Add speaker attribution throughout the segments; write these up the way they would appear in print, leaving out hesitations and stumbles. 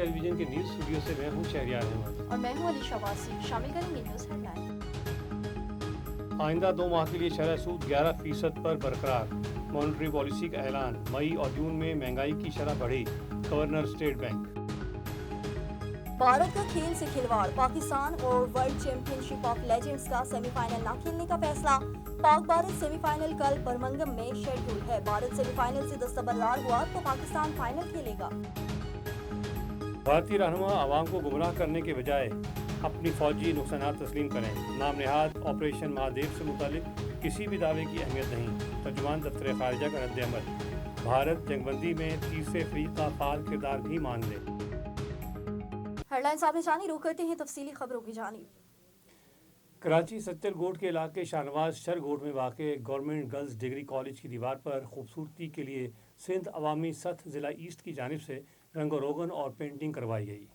Speaker 1: Television के news studio से मैं हूं शहरियार अहमद
Speaker 2: और मैं हूं अली शवासी। शामिल करेंगे न्यूज हेडलाइन।
Speaker 1: आइंदा 2 माह के लिए शरह सूद 11% पर बरकरार, मॉनेटरी पॉलिसी का ऐलान। मई और जून में महंगाई की शरह बढ़ी, गवर्नर स्टेट बैंक।
Speaker 2: भारत का खेल से खिलवाड़, पाकिस्तान और वर्ल्ड चैंपियनशिप ऑफ लेजेंड्स का सेमीफाइनल न खेलने का फैसला। पाक भारत सेमीफाइनल कल बर्मिंघम में शेड्यूल है। भारत सेमीफाइनल से दस्तबरदार हुआ तो पाकिस्तान फाइनल खेलेगा।
Speaker 1: भारतीय रहनुमा आवाम को गुमराह करने के बजाय अपनी फौजी नुकसानात तस्लीम करें। नाम नेहाद ऑपरेशन महादेव से मुतालिक किसी भी दावे की अहमियत नहीं। तर्जुमान दफ्तर खारिजा का रद्द-ए-अमल। भारत जंगबंदी में तीसरे फरीक का फाल किरदार भी मान ले।
Speaker 2: हेडलाइंस आपने जानी, रुख करते हैं तफसीली खबरों की जानिब।
Speaker 1: कराची सत्तरगोट के इलाके शाहनवाज शरगोट में वाक़ गवर्नमेंट गर्ल्स डिग्री कॉलेज की दीवार पर खूबसूरती के लिए सिंध अवामी सतह ज़िला ईस्ट की जानिब से रंग रोगन और पेंटिंग करवाई गई।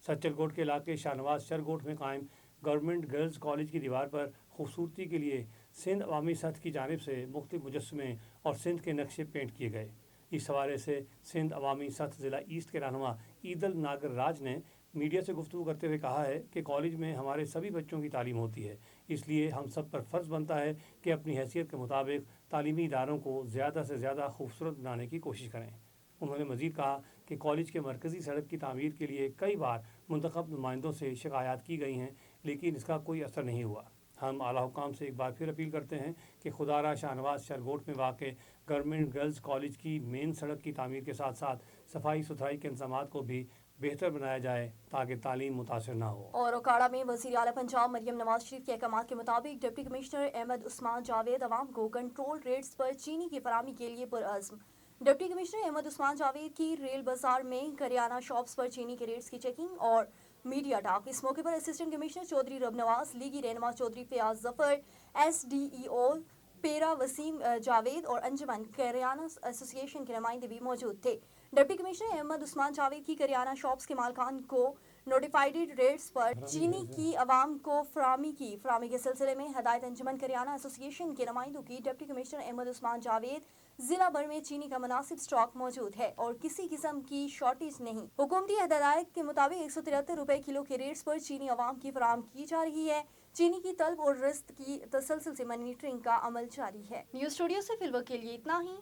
Speaker 1: सत्तरगोट के इलाके शाहनवाज शरगोट में कायम गवर्नमेंट गर्ल्स कॉलेज की दीवार पर खूबसूरती के लिए सिंध अवामी सतह की जानिब से मुख्तलिफ मुजस्समे और सिंध के नक्शे पेंट किए गए। इस हवाले से सिंध अवामी सतह ज़िला ईस्ट के रहनुमा ईदल नागर राज ने मीडिया से गुफ्तगू करते हुए कहा है कि कॉलेज में हमारे सभी बच्चों की तालीम होती है, इसलिए हम सब पर फ़र्ज़ बनता है कि अपनी हैसियत के मुताबिक तालीमी इदारों को ज़्यादा से ज़्यादा खूबसूरत बनाने की कोशिश करें। उन्होंने मज़ीद कहा कि कॉलेज के मरकज़ी सड़क की तामीर के लिए कई बार मुंतखब नुमाइंदों से शिकायत की गई हैं, लेकिन इसका कोई असर नहीं हुआ। हम आला हुकाम से एक बार फिर अपील करते हैं कि खुदारा शाहनवाज शरगोट में वाक़ गवर्नमेंट गर्ल्स कॉलेज की मेन सड़क की तामीर के साथ साथ सफाई सुथराई के इंतजाम को भी बेहतर बनाया जाए ताकि तालीम मुतासर ना हो।
Speaker 2: और ओकाड़ा में वज़ीर आला पंजाब मरियम नवाज शरीफ के अहकाम के मुताबिक डिप्टी कमिश्नर अहमद उस्मान जावेद अवाम को कंट्रोल रेट्स पर चीनी की फराहमी के लिए पुरअज़्म। डिप्टी कमिश्नर अहमद उस्मान जावेद की रेल बाजार में करियाना शॉप्स पर चीनी के रेट्स की चेकिंग और मीडिया टॉक। इस मौके पर असिस्टेंट कमिश्नर चौधरी रब नवाज, लीगी रहनुमा चौधरी फयाज जफर, SDEO पेरा वसीम जावेद और अंजुमन करियाना एसोसिएशन के नुमाइंदे भी मौजूद थे। डिप्टी कमिश्नर अहमद उस्मान जावेद की करियाना शॉप्स के मालकान को नोटिफाइड रेट्स पर चीनी की अवाम को फराहमी के सिलसिले में हदायत। अंजुमन करियाना एसोसिएशन के नुमाइंदों की डिप्टी कमिश्नर अहमद उस्मान जावेद, जिला भर में चीनी का मुनासिब स्टॉक मौजूद है और किसी किस्म की शॉर्टेज नहीं। हुकूमती हदायत के मुताबिक 173 रुपए किलो के रेट्स पर चीनी अवाम की फराहम की जा रही है। चीनी की तलब और रस्त की तसलसल से मॉनिटरिंग का अमल जारी है। न्यूज स्टूडियो से फिलहाल के लिए इतना ही।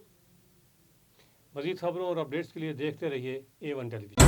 Speaker 1: मज़ीद खबरों और अपडेट्स के लिए देखते रहिए A1 टेलीविजन।